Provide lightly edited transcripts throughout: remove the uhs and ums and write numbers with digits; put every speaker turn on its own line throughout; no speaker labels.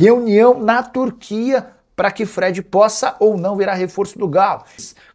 reunião na Turquia para que Fred possa ou não virar reforço do Galo.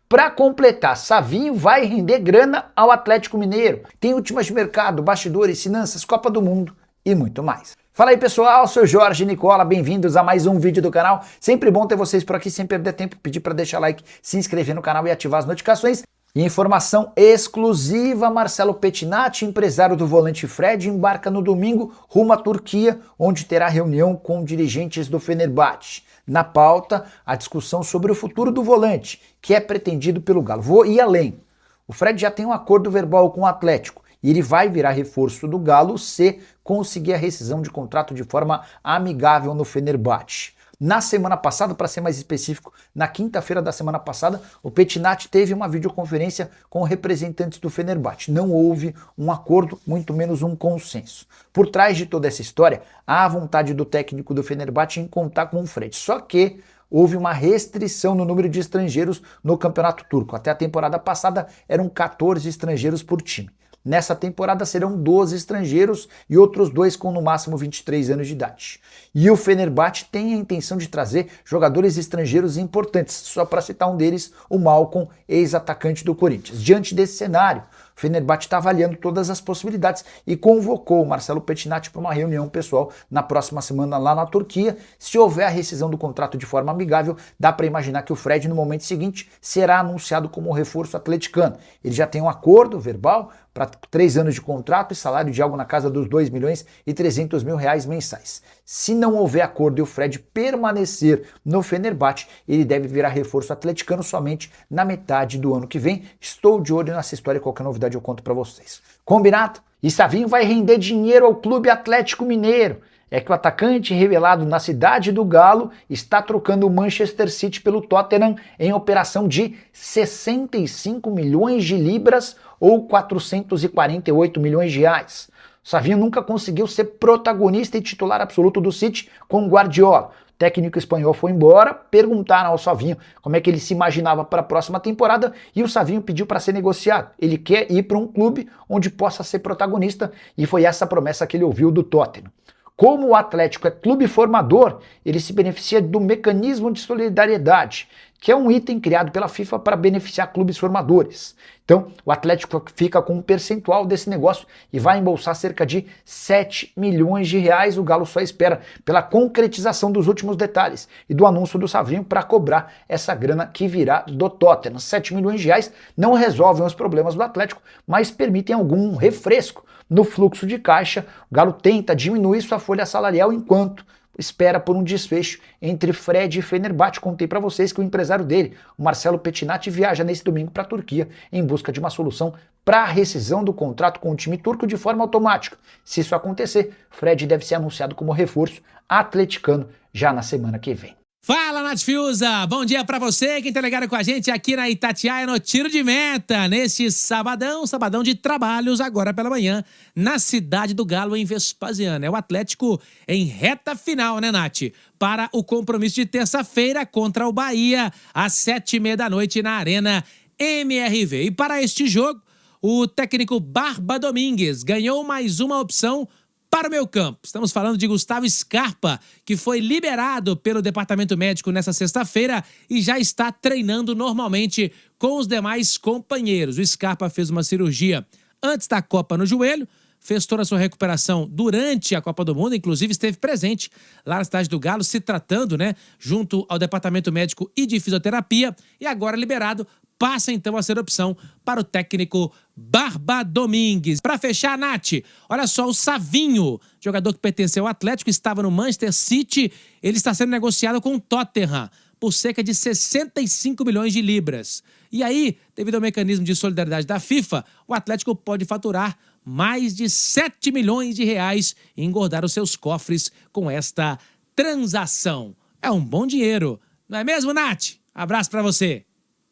Para completar, Savinho vai render grana ao Atlético Mineiro. Tem últimas de mercado, bastidores, finanças, Copa do Mundo e muito mais. Fala aí pessoal, sou Jorge Nicola, bem-vindos a mais um vídeo do canal. Sempre bom ter vocês por aqui, sem perder tempo, pedir para deixar like, se inscrever no canal e ativar as notificações. E informação exclusiva, Marcelo Pettinati, empresário do volante Fred, embarca no domingo rumo à Turquia, onde terá reunião com dirigentes do Fenerbahçe. Na pauta, a discussão sobre o futuro do volante, que é pretendido pelo Galo. Vou ir além. O Fred já tem um acordo verbal com o Atlético e ele vai virar reforço do Galo se conseguir a rescisão de contrato de forma amigável no Fenerbahçe. Na semana passada, para ser mais específico, na quinta-feira da semana passada, o Pettinati teve uma videoconferência com representantes do Fenerbahçe. Não houve um acordo, muito menos um consenso. Por trás de toda essa história, há a vontade do técnico do Fenerbahçe em contar com o Fred. Só que houve uma restrição no número de estrangeiros no campeonato turco. Até a temporada passada eram 14 estrangeiros por time. Nessa temporada serão 12 estrangeiros e outros 2 com no máximo 23 anos de idade. E o Fenerbahçe tem a intenção de trazer jogadores estrangeiros importantes, só para citar um deles, o Malcom, ex-atacante do Corinthians. Diante desse cenário, o Fenerbahçe está avaliando todas as possibilidades e convocou o Marcelo Pettinati para uma reunião pessoal na próxima semana lá na Turquia. Se houver a rescisão do contrato de forma amigável, dá para imaginar que o Fred no momento seguinte será anunciado como reforço atleticano. Ele já tem um acordo verbal para 3 anos de contrato e salário de algo na casa dos 2 milhões e 300 mil reais mensais. Se não houver acordo e o Fred permanecer no Fenerbahçe, ele deve virar reforço atleticano somente na metade do ano que vem. Estou de olho nessa história e qualquer novidade eu conto para vocês. Combinado? E Savinho vai render dinheiro ao Clube Atlético Mineiro. É que o atacante revelado na cidade do Galo está trocando o Manchester City pelo Tottenham em operação de 65 milhões de libras ou 448 milhões de reais. O Savinho nunca conseguiu ser protagonista e titular absoluto do City com o Guardiola. O técnico espanhol foi embora, perguntaram ao Savinho como é que ele se imaginava para a próxima temporada e o Savinho pediu para ser negociado. Ele quer ir para um clube onde possa ser protagonista e foi essa promessa que ele ouviu do Tottenham. Como o Atlético é clube formador, ele se beneficia do mecanismo de solidariedade, que é um item criado pela FIFA para beneficiar clubes formadores. Então, o Atlético fica com um percentual desse negócio e vai embolsar cerca de 7 milhões de reais. O Galo só espera pela concretização dos últimos detalhes e do anúncio do Savinho para cobrar essa grana que virá do Tottenham. 7 milhões de reais não resolvem os problemas do Atlético, mas permitem algum refresco no fluxo de caixa. O Galo tenta diminuir sua folha salarial enquanto espera por um desfecho entre Fred e Fenerbahçe. Contei para vocês que o empresário dele, o Marcelo Pettinati, viaja nesse domingo para a Turquia em busca de uma solução para a rescisão do contrato com o time turco de forma automática. Se isso acontecer, Fred deve ser anunciado como reforço atleticano já na semana que vem.
Fala, Nath Fiuza! Bom dia pra você, quem tá ligado com a gente aqui na Itatiaia no Tiro de Meta, neste sabadão de trabalhos agora pela manhã, na cidade do Galo, em Vespasiano. É o Atlético em reta final, né, Nath? Para o compromisso de terça-feira contra o Bahia, às 7h30 da noite na Arena MRV. E para este jogo, o técnico Barba Domingues ganhou mais uma opção para o meio campo. Estamos falando de Gustavo Scarpa, que foi liberado pelo departamento médico nessa sexta-feira e já está treinando normalmente com os demais companheiros. O Scarpa fez uma cirurgia antes da Copa no joelho, fez toda a sua recuperação durante a Copa do Mundo, inclusive esteve presente lá na cidade do Galo, se tratando, né, junto ao departamento médico e de fisioterapia, e agora liberado, passa então a ser opção para o técnico Barba Domingues. Para fechar, Nath, olha só, o Savinho, jogador que pertenceu ao Atlético, estava no Manchester City, ele está sendo negociado com o Tottenham por cerca de 65 milhões de libras. E aí, devido ao mecanismo de solidariedade da FIFA, o Atlético pode faturar mais de 7 milhões de reais e engordar os seus cofres com esta transação. É um bom dinheiro, não é mesmo, Nath? Abraço para você.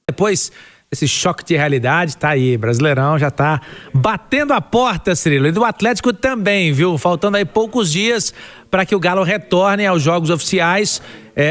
Depois desse choque de realidade, tá aí, Brasileirão já tá batendo a porta, Cirilo, e do Atlético também, viu? Faltando aí poucos dias para que o Galo retorne aos jogos oficiais.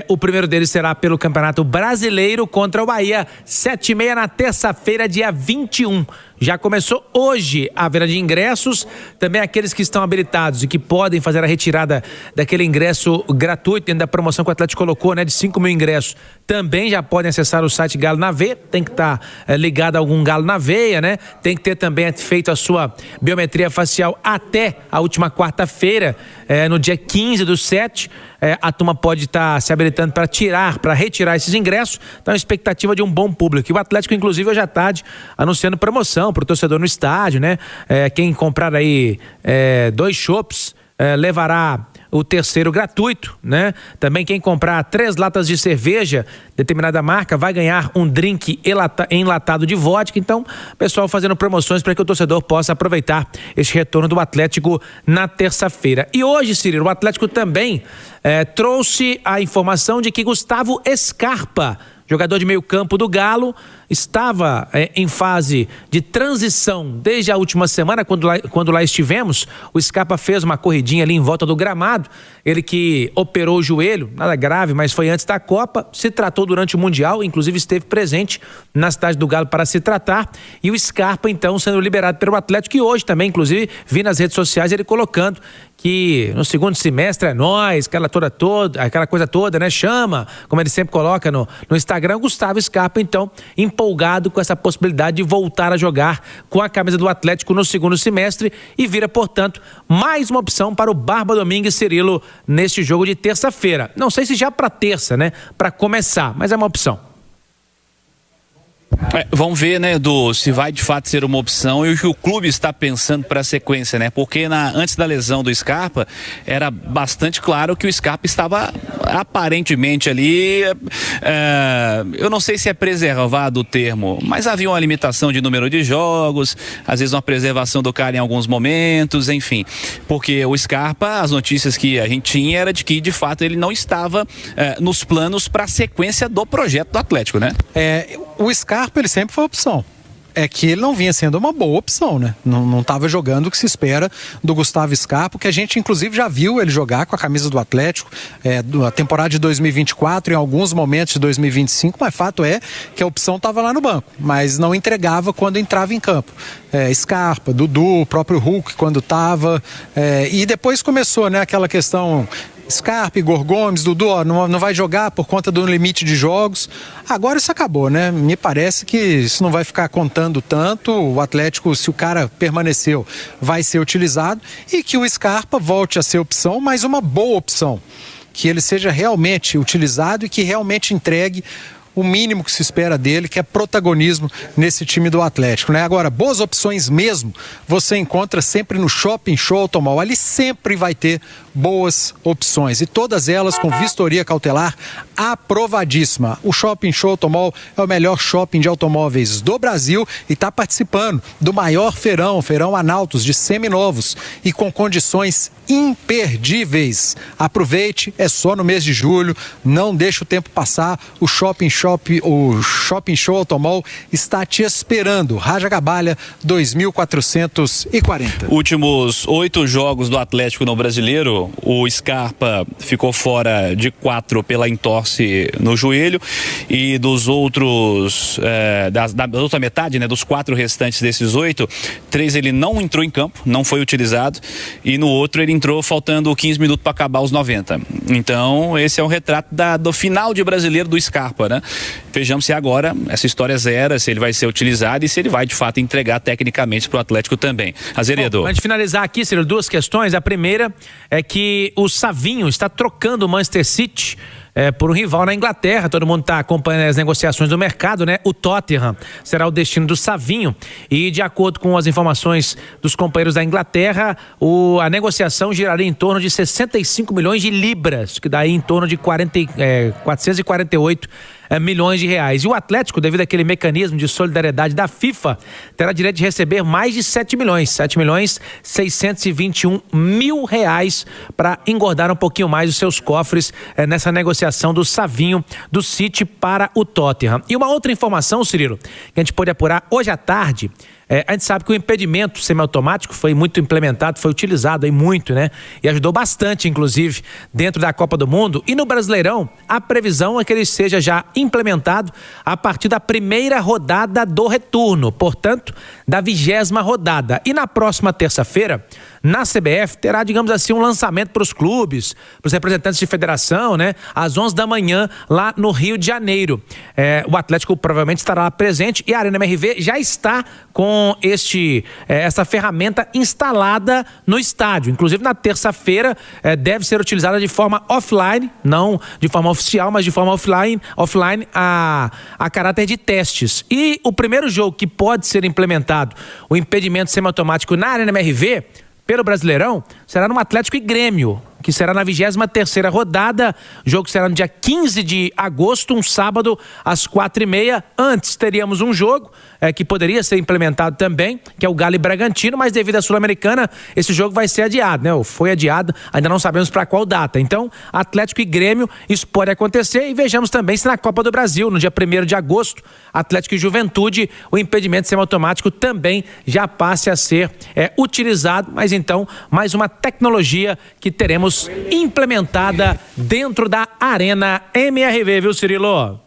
O primeiro deles será pelo Campeonato Brasileiro contra o Bahia, 7h30 na terça-feira, dia 21. Já começou hoje a venda de ingressos. Também aqueles que estão habilitados e que podem fazer a retirada daquele ingresso gratuito dentro da promoção que o Atlético colocou, né, de 5 mil ingressos, também já podem acessar o site Galo na Veia. Tem que estar ligado a algum Galo na Veia, né? Tem que ter também feito a sua biometria facial até a última quarta-feira, no dia 15/7. A turma pode estar se habilitando para retirar esses ingressos. Então, a expectativa de um bom público. E o Atlético, inclusive, hoje à tarde, anunciando promoção para o torcedor no estádio, né? Quem comprar aí 2 chopps levará o terceiro gratuito, né? Também quem comprar 3 latas de cerveja, determinada marca, vai ganhar um drink enlatado de vodka. Então, pessoal fazendo promoções para que o torcedor possa aproveitar este retorno do Atlético na terça-feira. E hoje, Cirilo, o Atlético também trouxe a informação de que Gustavo Scarpa, jogador de meio campo do Galo, estava em fase de transição desde a última semana, quando lá estivemos. O Scarpa fez uma corridinha ali em volta do gramado. Ele que operou o joelho, nada grave, mas foi antes da Copa, se tratou durante o Mundial, inclusive esteve presente na cidade do Galo para se tratar. E o Scarpa, então, sendo liberado pelo Atlético, e hoje também, inclusive, vi nas redes sociais ele colocando que no segundo semestre é nóis, aquela coisa toda, né? Chama, como ele sempre coloca no Instagram. Gustavo Scarpa, então, empolgado com essa possibilidade de voltar a jogar com a camisa do Atlético no segundo semestre, e vira, portanto, mais uma opção para o Barba Domingues, Cirilo, neste jogo de terça-feira. Não sei se já para terça, né? Para começar, mas é uma opção.
Vamos ver, né, se vai de fato ser uma opção e o que o clube está pensando para a sequência, né? Porque antes da lesão do Scarpa, era bastante claro que o Scarpa estava aparentemente ali, eu não sei se é preservado o termo, mas havia uma limitação de número de jogos, às vezes uma preservação do cara em alguns momentos, enfim. Porque o Scarpa, as notícias que a gente tinha era de que de fato ele não estava nos planos para a sequência do projeto do Atlético, né?
O Scarpa, ele sempre foi opção. É que ele não vinha sendo uma boa opção, né? Não estava jogando o que se espera do Gustavo Scarpa, que a gente inclusive já viu ele jogar com a camisa do Atlético na temporada de 2024, em alguns momentos de 2025, mas fato é que a opção estava lá no banco, mas não entregava quando entrava em campo. Scarpa, Dudu, o próprio Hulk quando estava, e depois começou, né, aquela questão... Scarpa, Igor Gomes, Dudu, não vai jogar por conta do limite de jogos. Agora isso acabou, né? Me parece que isso não vai ficar contando tanto. O Atlético, se o cara permaneceu, vai ser utilizado, e que o Scarpa volte a ser opção, mas uma boa opção. Que ele seja realmente utilizado e que realmente entregue o mínimo que se espera dele, que é protagonismo nesse time do Atlético, né? Agora, boas opções mesmo, você encontra sempre no Shopping Show Automóvel. Ali sempre vai ter boas opções, e todas elas com vistoria cautelar aprovadíssima. O Shopping Show Automóvel é o melhor shopping de automóveis do Brasil e está participando do maior feirão Analtos de seminovos, e com condições imperdíveis. Aproveite, é só no mês de julho, não deixe o tempo passar. O Shopping Show Automóvel está te esperando. Raja Gabalha 2440.
Últimos 8 jogos do Atlético no Brasileiro, o Scarpa ficou fora de 4 pela entorse no joelho, e dos outros da outra metade, né, dos 4 restantes desses 8, 3 ele não entrou em campo, não foi utilizado, e no outro ele entrou faltando 15 minutos para acabar os 90. Então esse é um retrato do final de Brasileiro do Scarpa, né? Vejamos se agora essa história zera, se ele vai ser utilizado e se ele vai de fato entregar tecnicamente para o Atlético também. Azeredo.
Antes de finalizar aqui, Ciro, 2 questões. A primeira é que o Savinho está trocando o Manchester City por um rival na Inglaterra. Todo mundo está acompanhando as negociações do mercado, né? O Tottenham será o destino do Savinho, e de acordo com as informações dos companheiros da Inglaterra, a negociação giraria em torno de 65 milhões de libras, que dá em torno de 448 milhões de reais. E o Atlético, devido àquele mecanismo de solidariedade da FIFA, terá direito de receber mais de 7 milhões 621 mil reais, para engordar um pouquinho mais os seus cofres nessa negociação do Savinho do City para o Tottenham. E uma outra informação, Cirilo, que a gente pôde apurar hoje à tarde, A gente sabe que o impedimento semiautomático foi muito implementado, foi utilizado aí muito, né? E ajudou bastante, inclusive, dentro da Copa do Mundo. E no Brasileirão, a previsão é que ele seja já implementado a partir da primeira rodada do retorno, portanto, da 20ª rodada. E na próxima terça-feira, na CBF, terá, digamos assim, um lançamento para os clubes, para os representantes de federação, né? Às 11 da manhã, lá no Rio de Janeiro. O Atlético provavelmente estará lá presente e a Arena MRV já está com essa ferramenta instalada no estádio. Inclusive, na terça-feira, deve ser utilizada de forma offline, não de forma oficial, mas de forma offline a caráter de testes. E o primeiro jogo que pode ser implementado, o impedimento semiautomático na Arena MRV, pelo Brasileirão, será no Atlético e Grêmio, que será na 23ª rodada. O jogo será no dia 15 de agosto, um sábado, às 4h30. Antes teríamos um jogo que poderia ser implementado também, que é o Galo e Bragantino, mas devido à Sul-Americana, esse jogo vai ser adiado, né? Ou foi adiado, ainda não sabemos para qual data. Então, Atlético e Grêmio, isso pode acontecer. E vejamos também se na Copa do Brasil, no dia 1º de agosto, Atlético e Juventude, o impedimento semiautomático também já passe a ser utilizado, mas então, mais uma tecnologia que teremos implementada dentro da Arena MRV, viu, Cirilo?